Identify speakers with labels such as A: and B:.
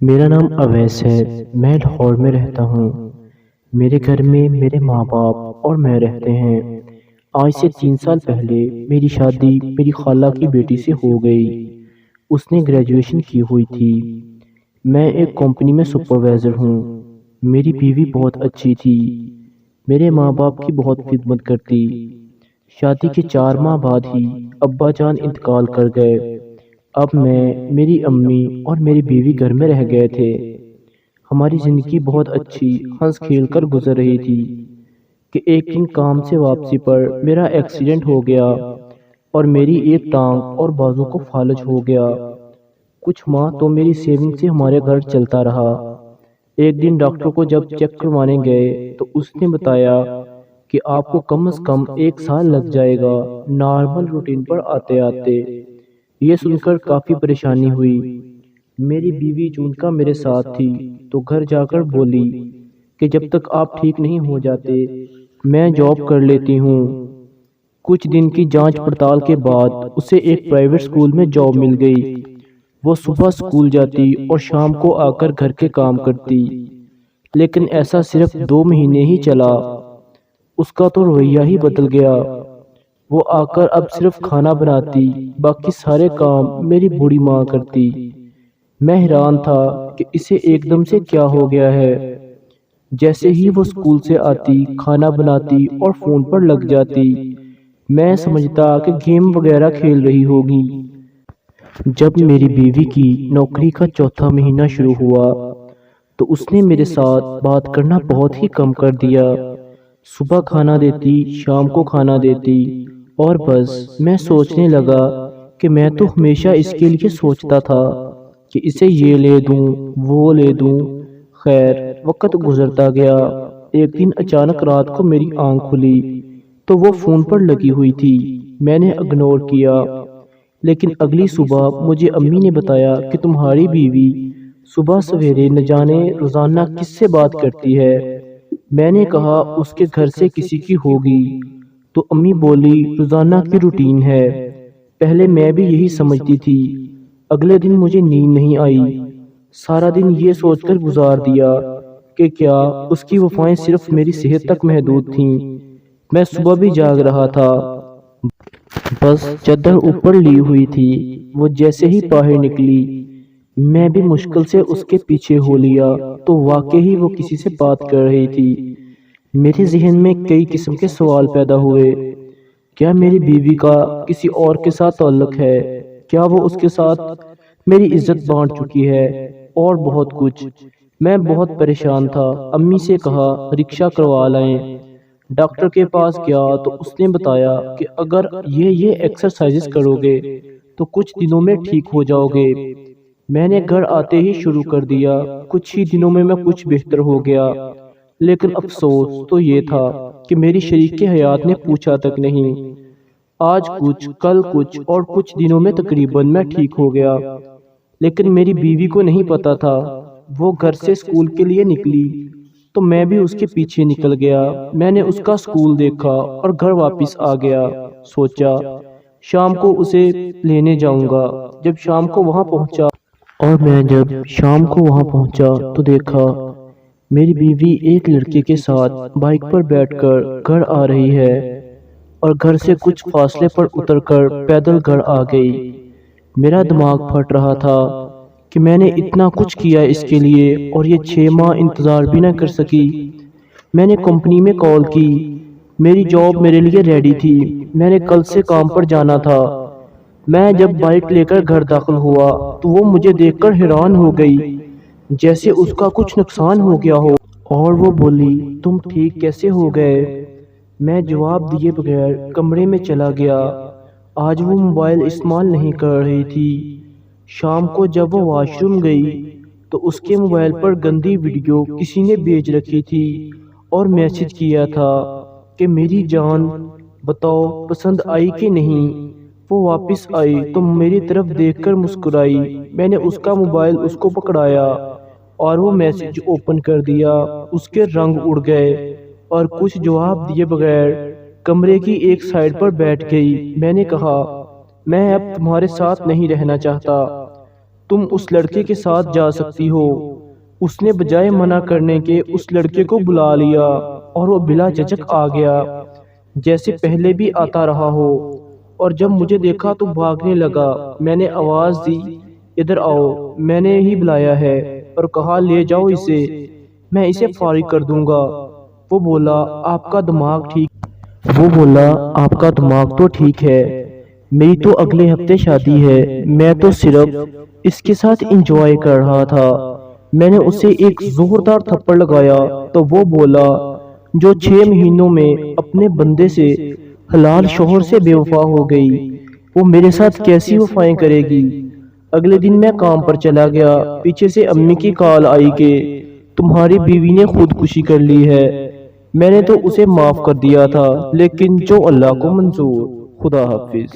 A: میرا نام اویس ہے۔ میں لاہور میں رہتا ہوں۔ میرے گھر میں میرے ماں باپ اور میں رہتے ہیں۔ آج سے 3 سال پہلے میری شادی میری خالہ کی بیٹی سے ہو گئی۔ اس نے گریجویشن کی ہوئی تھی۔ میں ایک کمپنی میں سپروائزر ہوں۔ میری بیوی بہت اچھی تھی۔ میرے ماں باپ کی بہت خدمت کرتی۔ شادی کے 4 ماہ بعد ہی ابا جان انتقال کر گئے۔ اب میں، میری امی اور میری بیوی گھر میں رہ گئے تھے۔ ہماری زندگی بہت اچھی ہنس کھیل کر گزر رہی تھی کہ ایک دن کام سے واپسی پر میرا ایکسیڈنٹ ہو گیا اور میری ایک ٹانگ اور بازو کو فالج ہو گیا۔ کچھ ماہ تو میری سیونگ سے ہمارے گھر چلتا رہا۔ ایک دن ڈاکٹر کو جب چیک کروانے گئے تو اس نے بتایا کہ آپ کو کم از کم 1 سال لگ جائے گا نارمل روٹین پر آتے آتے۔ یہ سن کر کافی پریشانی ہوئی۔ میری بیوی جون کا میرے ساتھ تھی تو گھر جا کر بولی کہ جب تک آپ ٹھیک نہیں ہو جاتے میں جاب کر لیتی ہوں۔ کچھ دن کی جانچ پڑتال کے بعد اسے ایک پرائیویٹ اسکول میں جاب مل گئی۔ وہ صبح اسکول جاتی اور شام کو آ کر گھر کے کام کرتی۔ لیکن ایسا صرف 2 مہینے ہی چلا۔ اس کا تو رویہ ہی بدل گیا۔ وہ آ کر اب صرف کھانا بناتی، باقی سارے کام میری بوڑھی ماں کرتی۔ میں حیران تھا کہ اسے ایک دم سے کیا ہو گیا ہے۔ جیسے ہی وہ اسکول سے آتی، کھانا بناتی اور فون پر لگ جاتی۔ میں سمجھتا کہ گیم وغیرہ کھیل رہی ہوگی۔ جب میری بیوی کی نوکری کا 4تھا مہینہ شروع ہوا تو اس نے میرے ساتھ بات کرنا بہت ہی کم کر دیا۔ صبح کھانا دیتی، شام کو کھانا دیتی اور بس میں سوچنے لگا کہ میں تو ہمیشہ اس کے لیے سوچتا تھا کہ اسے یہ لے دوں، وہ لے دوں۔ خیر وقت گزرتا گیا۔ ایک دن اچانک رات کو میری آنکھ کھلی تو وہ فون پر لگی ہوئی تھی۔ میں نے اگنور کیا، لیکن اگلی صبح مجھے امی نے بتایا کہ تمہاری بیوی صبح سویرے نہ جانے روزانہ کس سے بات کرتی ہے۔ میں نے کہا اس کے گھر سے کسی کی ہوگی، تو امی بولی روزانہ کی روٹین ہے۔ پہلے میں بھی یہی سمجھتی تھی۔ اگلے دن مجھے نیند نہیں آئی۔ سارا دن یہ سوچ کر گزار دیا کہ کیا اس کی وفائیں صرف میری صحت تک محدود تھیں۔ میں صبح بھی جاگ رہا تھا، بس چادر اوپر لی ہوئی تھی۔ وہ جیسے ہی باہر نکلی میں بھی مشکل سے اس کے پیچھے ہو لیا تو واقعی وہ کسی سے بات کر رہی تھی۔ میرے ذہن میں کئی قسم کے سوال پیدا ہوئے۔ کیا میری بیوی کا کسی اور کے ساتھ تعلق ہے؟ کیا وہ اس کے ساتھ میری عزت بانٹ چکی ہے؟ اور بہت کچھ۔ میں بہت پریشان تھا۔ امی سے کہا رکشہ کروا لائیں۔ ڈاکٹر کے پاس گیا تو اس نے بتایا کہ اگر یہ ایکسرسائز کرو گے تو کچھ دنوں میں ٹھیک ہو جاؤ گے۔ میں نے گھر آتے ہی شروع کر دیا۔ کچھ ہی دنوں میں کچھ بہتر ہو گیا، لیکن افسوس تو یہ تھا کہ میری شریک حیات نے پوچھا تک نہیں۔ آج کچھ، کل کچھ اور کچھ دنوں میں تقریباً میں ٹھیک ہو گیا، لیکن میری بیوی کو نہیں پتا تھا۔ وہ گھر سے اسکول کے لیے نکلی تو میں بھی اس کے پیچھے نکل گیا۔ میں نے اس کا اسکول دیکھا اور گھر واپس آ گیا۔ سوچا شام کو اسے لینے جاؤں گا۔ جب شام کو وہاں پہنچا تو دیکھا میری بیوی ایک لڑکے کے ساتھ بائک پر بیٹھ کر گھر آ رہی ہے اور گھر سے کچھ فاصلے پر اتر کر پیدل گھر آ گئی۔ میرا دماغ پھٹ رہا تھا کہ میں نے اتنا کچھ کیا اس کے لیے اور یہ 6 ماہ انتظار بھی نہ کر سکی۔ میں نے کمپنی میں کال کی۔ میری جاب میرے لیے ریڈی تھی۔ میں نے کل سے کام پر جانا تھا۔ میں جب بائک لے کر گھر داخل ہوا تو وہ مجھے دیکھ کر حیران ہو گئی، جیسے اس کا کچھ نقصان ہو گیا ہو، اور وہ بولی تم ٹھیک کیسے ہو گئے؟ میں جواب دیے بغیر کمرے میں چلا گیا۔ آج وہ موبائل استعمال نہیں کر رہی تھی۔ شام کو جب وہ واش روم گئی تو اس کے موبائل پر گندی ویڈیو کسی نے بھیج رکھی تھی اور میسج کیا تھا کہ میری جان بتاؤ پسند آئی کہ نہیں۔ وہ واپس آئی تو میری طرف دیکھ کر مسکرائی۔ میں نے اس کا موبائل اس کو پکڑایا اور وہ میسج اوپن کر دیا۔ اس کے رنگ اڑ گئے اور کچھ جواب دیے بغیر کمرے کی ایک سائیڈ پر بیٹھ گئی۔ میں نے کہا میں اب تمہارے ساتھ نہیں رہنا چاہتا۔ تم اس لڑکے کے ساتھ جا سکتی ہو۔ اس نے بجائے منع کرنے کے اس لڑکے کو بلا لیا اور وہ بلا جھجک آ گیا، جیسے پہلے بھی آتا رہا ہو، اور جب مجھے دیکھا تو بھاگنے لگا۔ میں نے آواز دی، ادھر آؤ، میں نے ہی بلایا ہے، اور کہا لے جاؤ اسے، میں اسے فارغ کر دوں گا۔ وہ بولا آپ کا دماغ تو ٹھیک ہے، میری تو اگلے ہفتے شادی ہے، میں تو صرف اس کے ساتھ انجوائے کر رہا تھا۔ میں نے اسے ایک زوردار تھپڑ لگایا تو وہ بولا جو 6 مہینوں میں اپنے بندے سے حلال شوہر سے بے وفا ہو گئی، وہ میرے ساتھ کیسی وفائیں کرے گی۔ اگلے دن میں کام پر چلا گیا، پیچھے سے امی کی کال آئی کہ تمہاری بیوی نے خودکشی کر لی ہے۔ میں نے تو اسے معاف کر دیا تھا، لیکن جو اللہ کو منظور۔ خدا حافظ۔